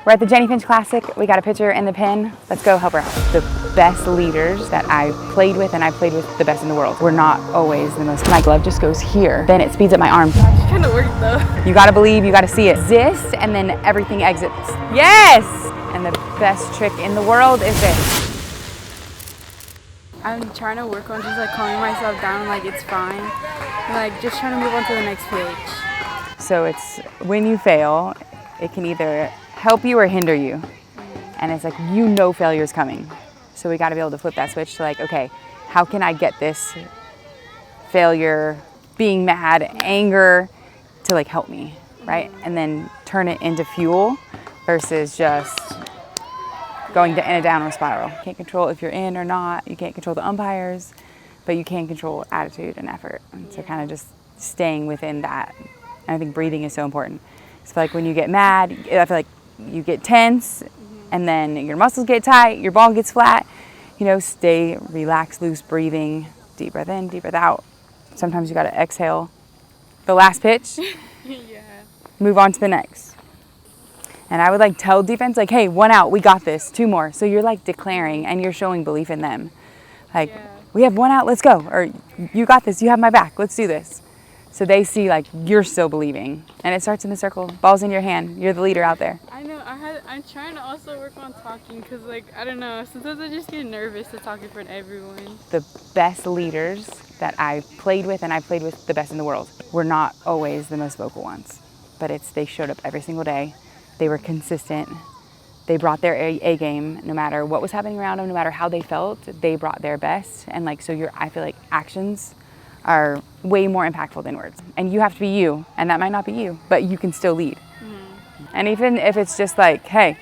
We're at the Jennie Finch Classic. We got a picture in the pin. Let's go help her out. The best leaders that I played with, and I played with the best in the world. We're not always the most. My glove just goes here. Then it speeds up my arm. It kind of worked though. You gotta believe, you gotta see it. This, and then everything exits. Yes! And the best trick in the world is this. I'm trying to work on just like calming myself down, like it's fine. And, like just trying to move on to the next page. So it's when you fail, it can either help you or hinder you. And it's like, you know failure's coming. So we gotta be able to flip that switch to like, okay, how can I get this failure, being mad, anger to like help me, right? And then turn it into fuel versus just going in a downward spiral. You can't control if you're in or not. You can't control the umpires, but you can control attitude and effort. And so kind of just staying within that. And I think breathing is so important. So like when you get mad, I feel like you get tense and then your muscles get tight, your ball gets flat. You know, stay relaxed, loose breathing, deep breath in, deep breath out. Sometimes you gotta exhale the last pitch, Yeah. move on to the next. And I would like tell defense like, hey, 1 out, we got this, 2 more. So you're like declaring and you're showing belief in them. Like, we have 1 out, let's go. Or you got this, you have my back, let's do this. So they see like you're still believing. And it starts in the circle, ball's in your hand, you're the leader out there. I know, I'm trying to also work on talking because like, I don't know, sometimes I just get nervous to talk in front of everyone. The best leaders that I played with, and I played with the best in the world, were not always the most vocal ones. But they showed up every single day. They were consistent. They brought their A game no matter what was happening around them, no matter how they felt, they brought their best. And like, so I feel like actions are way more impactful than words. And you have to be you, and that might not be you, but you can still lead. And even if it's just like, hey,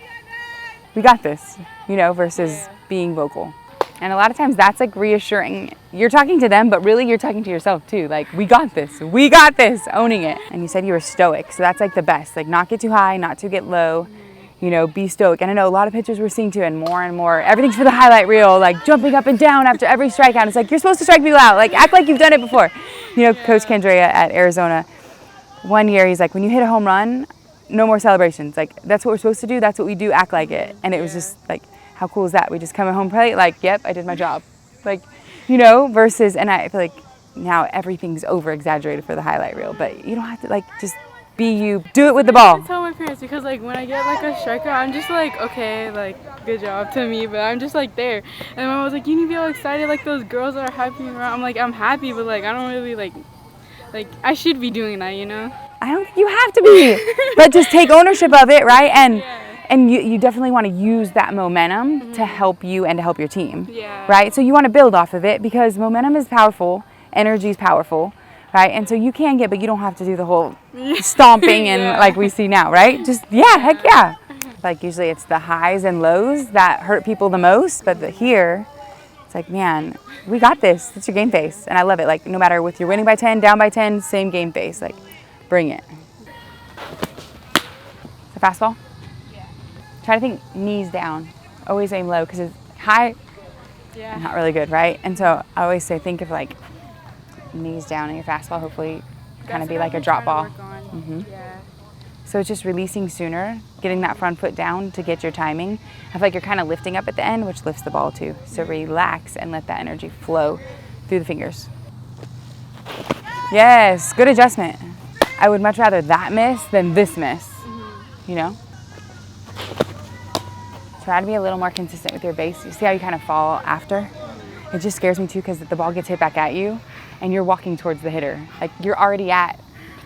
we got this, you know, versus being vocal. And a lot of times that's like reassuring. You're talking to them, but really you're talking to yourself too. Like, we got this, owning it. And you said you were stoic, so that's like the best. Like, not get too high, not to get low, you know, be stoic. And I know a lot of pitchers we're seeing too, and more, everything's for the highlight reel, like jumping up and down after every strikeout. It's like, you're supposed to strike people out, like act like you've done it before. You know, Coach Kendrea at Arizona, one year he's like, when you hit a home run, no more celebrations. Like, that's what we're supposed to do, that's what we do, act like it. And it was just like, how cool is that? We just come at home plate, like, yep, I did my job. Like, you know, versus, and I feel like now everything's over exaggerated for the highlight reel, but you don't have to like, just be you, do it with the ball. I tell my parents because like when I get like a strikeout, I'm just like, okay, like good job to me, but I'm just like there. And my mom was like, you need to be all excited like those girls that are happy around. I'm like, I'm happy, but like I don't really like I should be doing that, you know? I don't think you have to be, but just take ownership of it, right? And you definitely want to use that momentum to help you and to help your team, right? So you want to build off of it because momentum is powerful, energy is powerful, right? And so you can get, but you don't have to do the whole stomping and like we see now, right? Just, heck yeah. Like usually it's the highs and lows that hurt people the most, but here, it's like, man, we got this. It's your game face. And I love it. Like no matter if you're winning by 10, down by 10, same game face. Like bring it. The fastball? Yeah. Try to think knees down. Always aim low because it's high, not really good, right? And so I always say think of like knees down in your fastball, hopefully kind of be like a drop ball. So it's just releasing sooner, getting that front foot down to get your timing. I feel like you're kind of lifting up at the end, which lifts the ball too. So relax and let that energy flow through the fingers. Yes, good adjustment. I would much rather that miss than this miss, you know? Try to be a little more consistent with your base. You see how you kind of fall after? It just scares me too because the ball gets hit back at you and you're walking towards the hitter. Like you're already at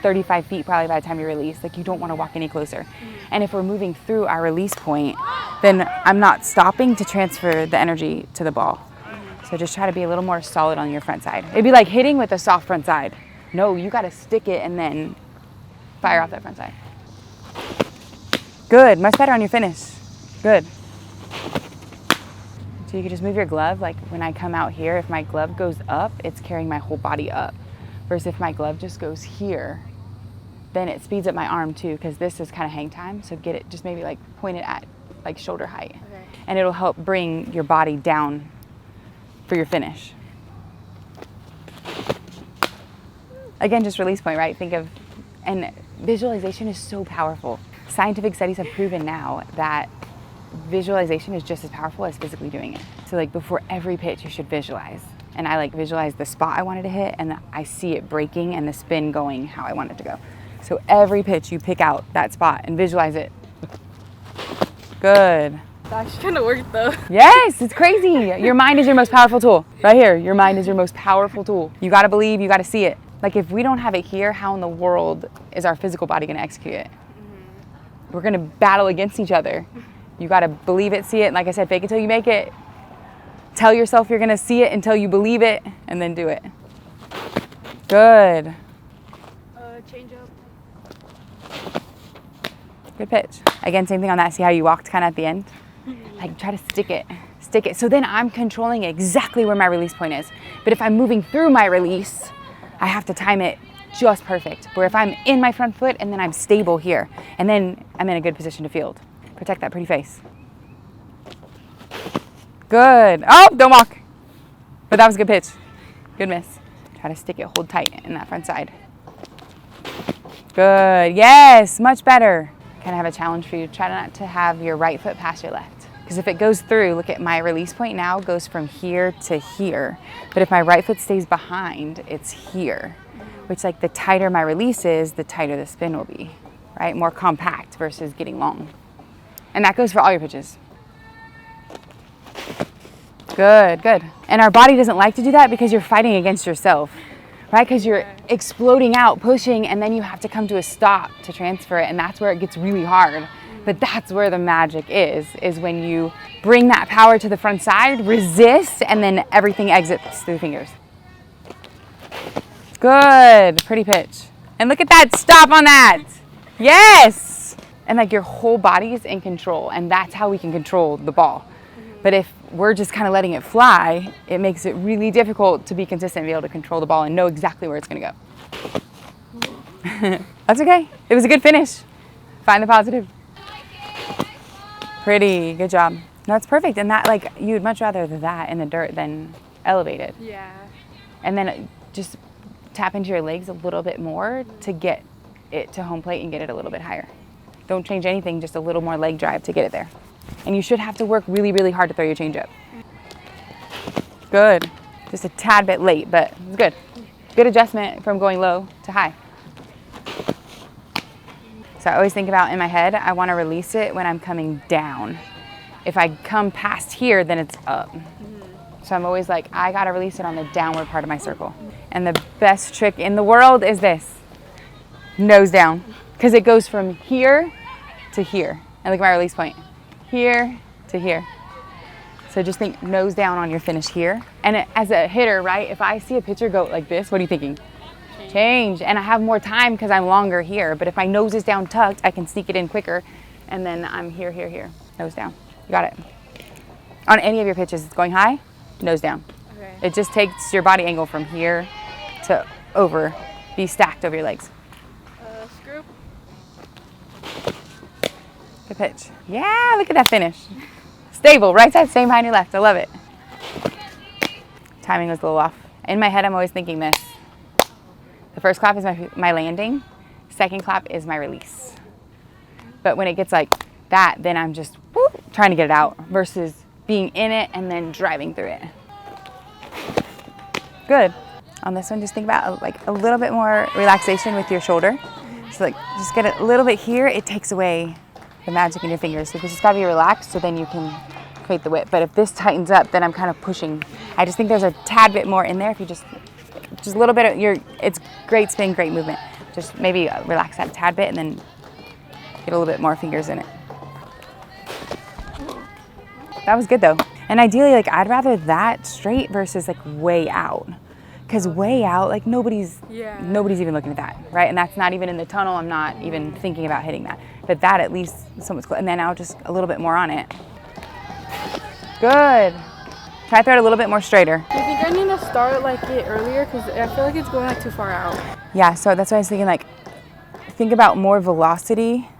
35 feet probably by the time you release. Like you don't want to walk any closer. And if we're moving through our release point, then I'm not stopping to transfer the energy to the ball. So just try to be a little more solid on your front side. It'd be like hitting with a soft front side. No, you got to stick it and then fire off that front side. Good, much better on your finish. Good. So you can just move your glove. Like when I come out here, if my glove goes up, it's carrying my whole body up. Versus if my glove just goes here, then it speeds up my arm too, because this is kind of hang time. So get it, just maybe like point it at like shoulder height. Okay. And it'll help bring your body down for your finish. Again, just release point, right? Think of, and visualization is so powerful. Scientific studies have proven now that visualization is just as powerful as physically doing it. So like before every pitch, you should visualize. And I like visualize the spot I wanted to hit, and I see it breaking and the spin going how I want it to go. So every pitch you pick out that spot and visualize it. Good. That actually kind of worked though. Yes, it's crazy. Your mind is your most powerful tool. Right here, your mind is your most powerful tool. You gotta believe, you gotta see it. Like if we don't have it here, how in the world is our physical body gonna execute it? We're gonna battle against each other. You gotta believe it, see it, and like I said, fake it till you make it. Tell yourself you're gonna see it until you believe it, and then do it. Good. Change up. Good pitch. Again, same thing on that. See how you walked kind of at the end? Like try to stick it. Stick it. So then I'm controlling exactly where my release point is. But if I'm moving through my release, I have to time it just perfect. Where if I'm in my front foot and then I'm stable here, and then I'm in a good position to field. Protect that pretty face. Good. Oh, don't walk. But that was a good pitch. Good miss. Try to stick it, hold tight in that front side. Good. Yes, much better. Kind of have a challenge for you. Try not to have your right foot pass your left. Because if it goes through, look at my release point now goes from here to here. But if my right foot stays behind, it's here. Which like the tighter my release is, the tighter the spin will be, right? More compact versus getting long. And that goes for all your pitches. Good, good. And our body doesn't like to do that because you're fighting against yourself, right? Because you're exploding out, pushing, and then you have to come to a stop to transfer it. And that's where it gets really hard. But that's where the magic is when you bring that power to the front side, resist, and then everything exits through the fingers. Good, pretty pitch. And look at that, stop on that. Yes. And like your whole body is in control, and that's how we can control the ball. But if we're just kind of letting it fly, it makes it really difficult to be consistent and be able to control the ball and know exactly where it's gonna go. That's okay, it was a good finish. Find the positive. Pretty, good job. No, it's perfect. And that, like, you'd much rather that in the dirt than elevated. Yeah. And then just tap into your legs a little bit more to get it to home plate and get it a little bit higher. Don't change anything, just a little more leg drive to get it there. And you should have to work really, really hard to throw your change up. Good. Just a tad bit late, but it's good. Good adjustment from going low to high. So I always think about in my head, I want to release it when I'm coming down. If I come past here, then it's up. So I'm always like, I got to release it on the downward part of my circle. And the best trick in the world is this. Nose down. Because it goes from here to here. And look at my release point. Here to here. So just think nose down on your finish here. And as a hitter, right, if I see a pitcher go like this, what are you thinking? Change. And I have more time because I'm longer here. But if my nose is down tucked, I can sneak it in quicker. And then I'm here, here, here. Nose down. You got it. On any of your pitches, it's going high, nose down. Okay. It just takes your body angle from here to over, be stacked over your legs. Screw. Good pitch. Yeah, look at that finish. Stable, right side, same behind your left. I love it. Timing was a little off. In my head, I'm always thinking this. The first clap is my landing. Second clap is my release. But when it gets like that, then I'm just whoop, trying to get it out versus being in it and then driving through it. Good. On this one, just think about like a little bit more relaxation with your shoulder. So like just get a little bit here. It takes away the magic in your fingers. So this has got to be relaxed so then you can create the whip. But if this tightens up, then I'm kind of pushing. I just think there's a tad bit more in there. If you just a little bit of it's great spin, great movement. Just maybe relax that a tad bit and then get a little bit more fingers in it. That was good though. And ideally, like I'd rather that straight versus like way out. Because way out, like nobody's even looking at that, right? And that's not even in the tunnel. I'm not even thinking about hitting that. But that at least someone's close. And then now just a little bit more on it. Good. Try to throw it a little bit more straighter. Do you think I need to start like it earlier? Because I feel like it's going like too far out. Yeah, so that's why I was thinking like, think about more velocity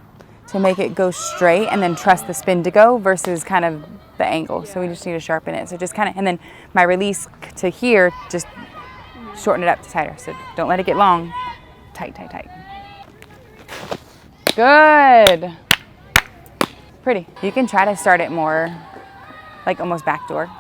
to make it go straight and then trust the spin to go versus kind of the angle. So we just need to sharpen it. So just kind of, and then my release to here, just shorten it up to tighter. So don't let it get long. Tight, tight, tight. Good. pretty. You can try to start it more like almost backdoor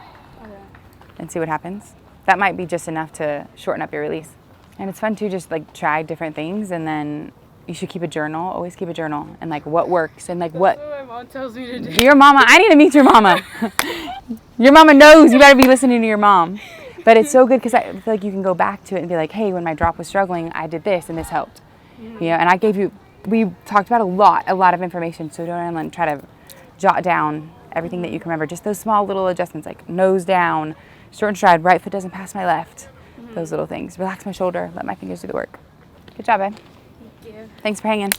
and see what happens. That might be just enough to shorten up your release. And it's fun to just like try different things, and then you should keep a journal. Always keep a journal, and like what works and like That's what my mom tells me to do. Your mama, I need to meet your mama. Your mama knows. You better be listening to your mom. But it's so good because I feel like you can go back to it and be like, hey, when my drop was struggling, I did this and this helped. You know, and I gave you, we talked about a lot of information. So don't even try to jot down everything that you can remember. Just those small little adjustments, like nose down, short stride, right foot doesn't pass my left. Those little things. Relax my shoulder, let my fingers do the work. Good job, babe. Thank you. Thanks for hanging.